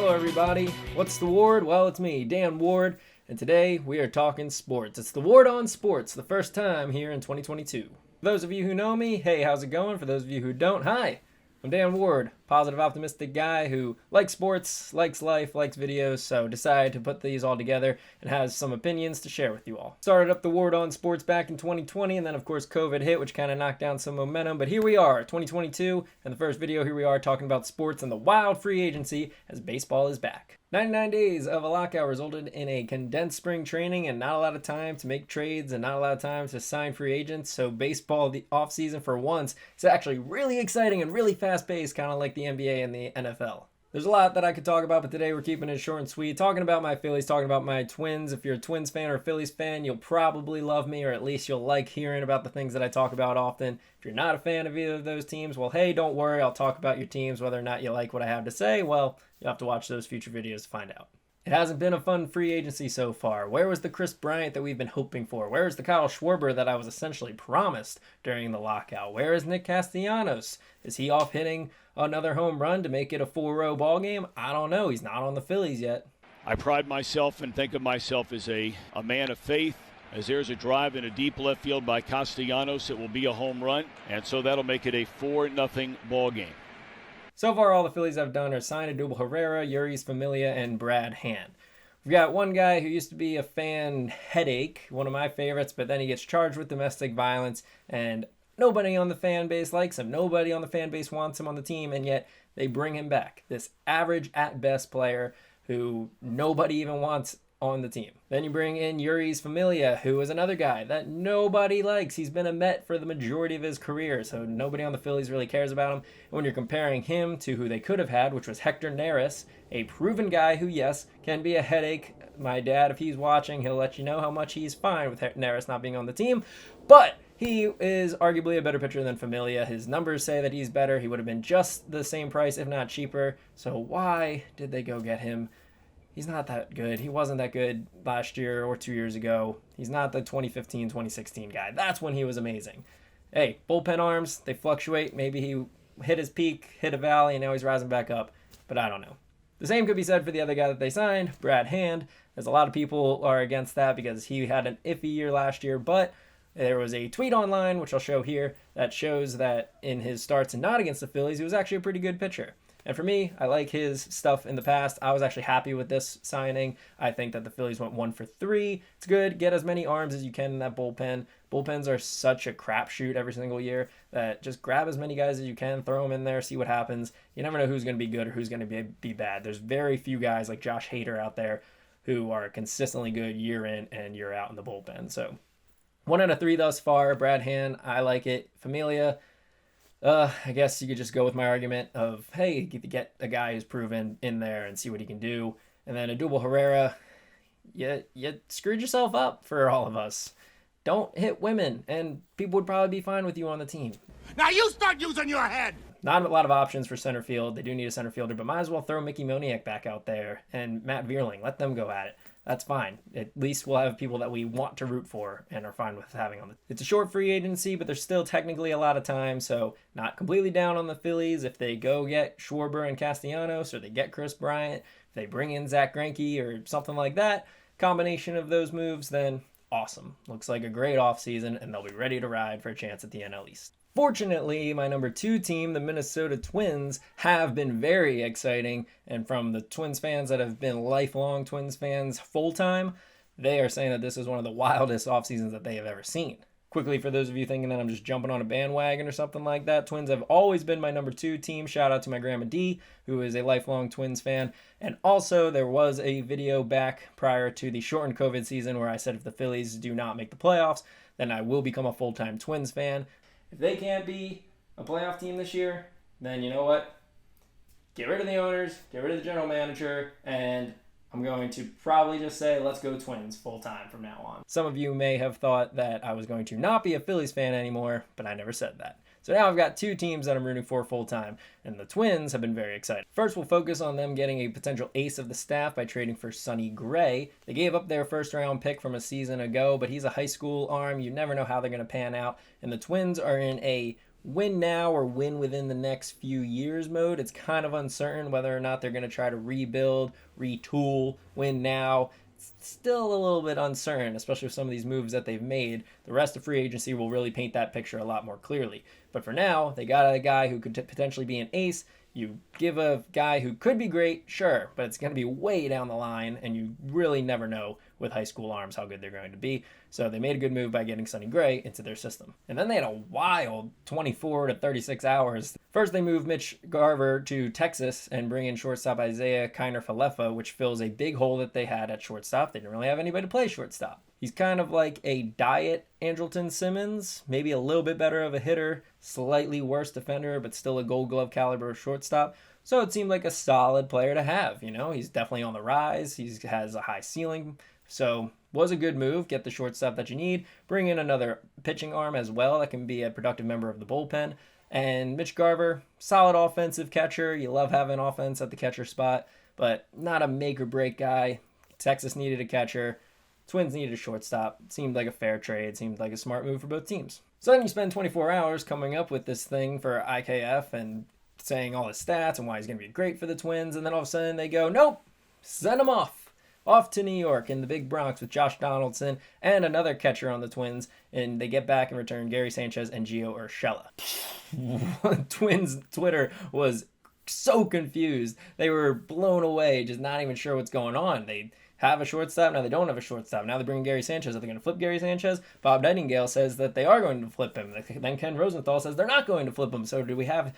Hello everybody, what's the Ward? Well, it's me, Dan Ward, and today we are talking sports. It's the Ward on Sports, the first time here in 2022. For those of you who know me, hey, how's it going? For those of you who don't, hi, I'm Dan Ward, positive, optimistic guy who likes sports, likes life, likes videos, so decided to put these all together and has some opinions to share with you all. Started up the Ward on Sports back in 2020, and then of course COVID hit, which kind of knocked down some momentum, but here we are, 2022, and the first video, here we are talking about sports and the wild free agency as baseball is back. 99 days of a lockout resulted in a condensed spring training and not a lot of time to make trades and not a lot of time to sign free agents. So baseball, the offseason for once, is actually really exciting and really fast-paced, kind of like the NBA and the NFL. There's a lot that I could talk about, but today we're keeping it short and sweet. Talking about my Phillies, talking about my Twins. If you're a Twins fan or a Phillies fan, you'll probably love me, or at least you'll like hearing about the things that I talk about often. If you're not a fan of either of those teams, well, hey, don't worry. I'll talk about your teams. Whether or not you like what I have to say, well, you'll have to watch those future videos to find out. It hasn't been a fun free agency so far. Where was the Chris Bryant that we've been hoping for? Where is the Kyle Schwarber that I was essentially promised during the lockout? Where is Nick Castellanos? Is he off hitting another home run to make it a 4-row ball game? I don't know. He's not on the Phillies yet. I pride myself and think of myself as a man of faith. As there's a drive in a deep left field by Castellanos, it will be a home run, and so that'll make it a 4-0 ball game. So far, all the Phillies have done are sign Odubel Herrera, Yuris Familia, and Brad Hand. We've got one guy who used to be a fan headache, one of my favorites, but then he gets charged with domestic violence, and nobody on the fan base likes him. Nobody on the fan base wants him on the team, and yet they bring him back. This average at best player who nobody even wants on the team. Then you bring in Yuris Familia, who is another guy that nobody likes. He's been a Met for the majority of his career, so nobody on the Phillies really cares about him. And when you're comparing him to who they could have had, which was Hector Neris, a proven guy who, yes, can be a headache. My dad, if he's watching, he'll let you know how much he's fine with Neris not being on the team. But he is arguably a better pitcher than Familia. His numbers say that he's better. He would have been just the same price, if not cheaper. So why did they go get him? He's not that good. He wasn't that good last year or 2 years ago. He's not the 2015, 2016 guy. That's when he was amazing. Hey, bullpen arms, they fluctuate. Maybe he hit his peak, hit a valley, and now he's rising back up. But I don't know. The same could be said for the other guy that they signed, Brad Hand. As a lot of people are against that because he had an iffy year last year, but there was a tweet online, which I'll show here, that shows that in his starts and not against the Phillies, he was actually a pretty good pitcher. And for me, I like his stuff in the past. I was actually happy with this signing. I think that the Phillies went 1 for 3. It's good. Get as many arms as you can in that bullpen. Bullpens are such a crapshoot every single year that just grab as many guys as you can, throw them in there, see what happens. You never know who's going to be good or who's going to be bad. There's very few guys like Josh Hader out there who are consistently good year in and year out in the bullpen. So 1 out of 3 thus far. Brad Hand, I like it. Familia, I guess you could just go with my argument of, hey, get a guy who's proven in there and see what he can do. And then Odubel Herrera, you screwed yourself up for all of us. Don't hit women, and people would probably be fine with you on the team. Now you start using your head! Not a lot of options for center field. They do need a center fielder, but might as well throw Mickey Moniak back out there and Matt Vierling. Let them go at it. That's fine. At least we'll have people that we want to root for and are fine with having on the. It's a short free agency, but there's still technically a lot of time, so not completely down on the Phillies. If they go get Schwarber and Castellanos, or they get Chris Bryant, if they bring in Zach Greinke or something like that, combination of those moves, then awesome. Looks like a great offseason, and they'll be ready to ride for a chance at the NL East. Fortunately, my number 2 team, the Minnesota Twins, have been very exciting. And from the Twins fans that have been lifelong Twins fans full-time, they are saying that this is one of the wildest off seasons that they have ever seen. Quickly, for those of you thinking that I'm just jumping on a bandwagon or something like that, Twins have always been my number 2 team. Shout out to my grandma D, who is a lifelong Twins fan. And also, there was a video back prior to the shortened COVID season where I said if the Phillies do not make the playoffs, then I will become a full-time Twins fan. If they can't be a playoff team this year, then you know what? Get rid of the owners, get rid of the general manager, and I'm going to probably just say, let's go Twins full time from now on. Some of you may have thought that I was going to not be a Phillies fan anymore, but I never said that. So now I've got 2 teams that I'm rooting for full time, and the Twins have been very excited. First, we'll focus on them getting a potential ace of the staff by trading for Sonny Gray. They gave up their first-round pick from a season ago, but he's a high school arm. You never know how they're going to pan out, and the Twins are in a win now or win within the next few years mode. It's kind of uncertain whether or not they're going to try to rebuild, retool, win now. It's still a little bit uncertain, especially with some of these moves that they've made. The rest of free agency will really paint that picture a lot more clearly. But for now, they got a guy who could potentially be an ace. You give a guy who could be great, sure, but it's going to be way down the line, and you really never know with high school arms how good they're going to be. So they made a good move by getting Sonny Gray into their system. And then they had a wild 24 to 36 hours. First, they moved Mitch Garver to Texas and bring in shortstop Isaiah Kiner-Falefa, which fills a big hole that they had at shortstop. They didn't really have anybody to play shortstop. He's kind of like a diet Andrelton Simmons, maybe a little bit better of a hitter, slightly worse defender, but still a Gold Glove caliber shortstop. So it seemed like a solid player to have. You know, he's definitely on the rise. He has a high ceiling. So was a good move. Get the shortstop that you need. Bring in another pitching arm as well that can be a productive member of the bullpen. And Mitch Garver, solid offensive catcher. You love having offense at the catcher spot, but not a make or break guy. Texas needed a catcher. Twins needed a shortstop. Seemed like a fair trade. Seemed like a smart move for both teams. So then you spend 24 hours coming up with this thing for IKF and saying all his stats and why he's going to be great for the Twins. And then all of a sudden they go, nope, send him off to New York in the big Bronx with Josh Donaldson and another catcher on the Twins. And they get back in return Gary Sanchez and Gio Urshela. Twins Twitter was so confused. They were blown away, just not even sure what's going on. They have a shortstop. Now they don't have a shortstop. Now they bring Gary Sanchez. Are they going to flip Gary Sanchez? Bob Nightingale says that they are going to flip him. Then Ken Rosenthal says they're not going to flip him. So do we have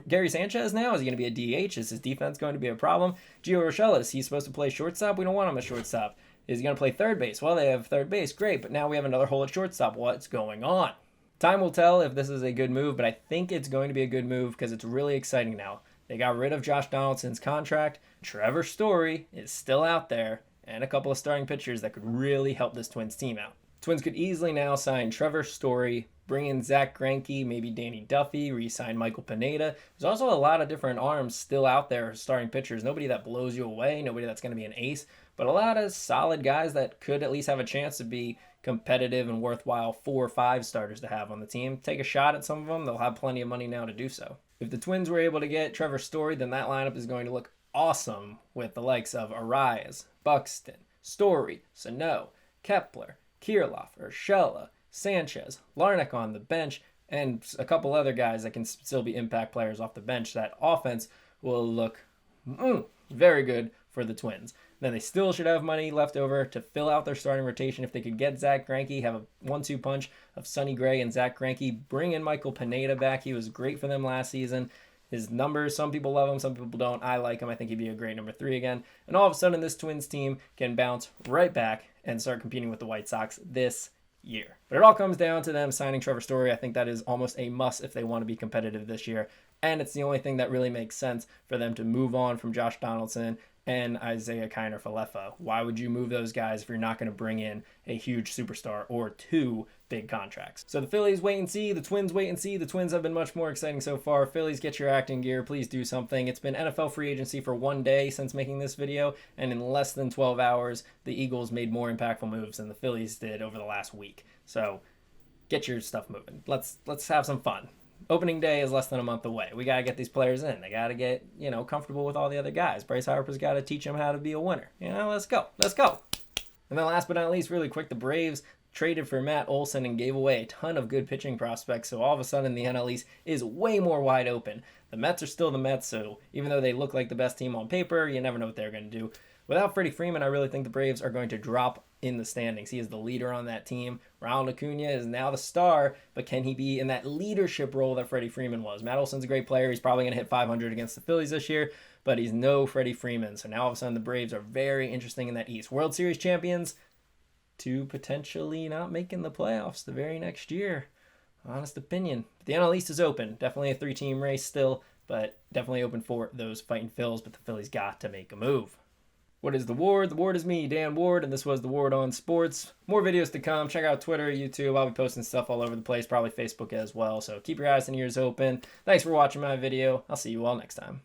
Gary Sanchez now? Is he going to be a DH? Is his defense going to be a problem? Gio Urshela, is he supposed to play shortstop? We don't want him at shortstop. Is he going to play third base? Well, they have third base. Great. But now we have another hole at shortstop. What's going on? Time will tell if this is a good move, but I think it's going to be a good move because it's really exciting now. They got rid of Josh Donaldson's contract. Trevor Story is still out there, and a couple of starting pitchers that could really help this Twins team out. Twins could easily now sign Trevor Story, bring in Zach Greinke, maybe Danny Duffy, re-sign Michael Pineda. There's also a lot of different arms still out there, starting pitchers. Nobody that blows you away, nobody that's going to be an ace, but a lot of solid guys that could at least have a chance to be competitive and worthwhile 4 or 5 starters to have on the team. Take a shot at some of them. They'll have plenty of money now to do so. If the Twins were able to get Trevor Story, then that lineup is going to look awesome with the likes of Arias, Buxton, Story, Sano, Kepler, Kirilloff, Urshela, Sanchez, Larnach on the bench, and a couple other guys that can still be impact players off the bench. That offense will look very good for the Twins. Then they still should have money left over to fill out their starting rotation. If they could get Zach Greinke, have a 1-2 punch of Sonny Gray and Zach Greinke, bring in Michael Pineda back. He was great for them last season. His numbers, some people love him, some people don't. I like him. I think he'd be a great number 3 again. And all of a sudden, this Twins team can bounce right back and start competing with the White Sox this year. But it all comes down to them signing Trevor Story. I think that is almost a must if they want to be competitive this year. And it's the only thing that really makes sense for them to move on from Josh Donaldson and Isaiah Kiner-Falefa. Why would you move those guys if you're not going to bring in a huge superstar or 2 big contracts? So the Phillies wait and see. The Twins wait and see. The Twins have been much more exciting so far. Phillies, get your acting gear. Please do something. It's been NFL free agency for 1 day since making this video, and in less than 12 hours, the Eagles made more impactful moves than the Phillies did over the last week. So get your stuff moving. Let's have some fun. Opening day is less than a month away. We got to get these players in. They got to get, comfortable with all the other guys. Bryce Harper's got to teach them how to be a winner. Let's go. And then last but not least, really quick, the Braves traded for Matt Olson and gave away a ton of good pitching prospects. So all of a sudden, the NL East is way more wide open. The Mets are still the Mets, so even though they look like the best team on paper, you never know what they're going to do. Without Freddie Freeman, I really think the Braves are going to drop in the standings. He is the leader on that team. Ronald Acuna is now the star, but can he be in that leadership role that Freddie Freeman was? Matt Olson's a great player. He's probably going to hit 500 against the Phillies this year, but he's no Freddie Freeman. So now all of a sudden the Braves are very interesting in that East. World Series champions to potentially not making the playoffs the very next year. Honest opinion. But the NL East is open. Definitely a 3-team race still, but definitely open for those fighting Phils, but the Phillies got to make a move. What is The Ward? The Ward is me, Dan Ward, and this was The Ward on Sports. More videos to come. Check out Twitter, YouTube. I'll be posting stuff all over the place, probably Facebook as well. So keep your eyes and ears open. Thanks for watching my video. I'll see you all next time.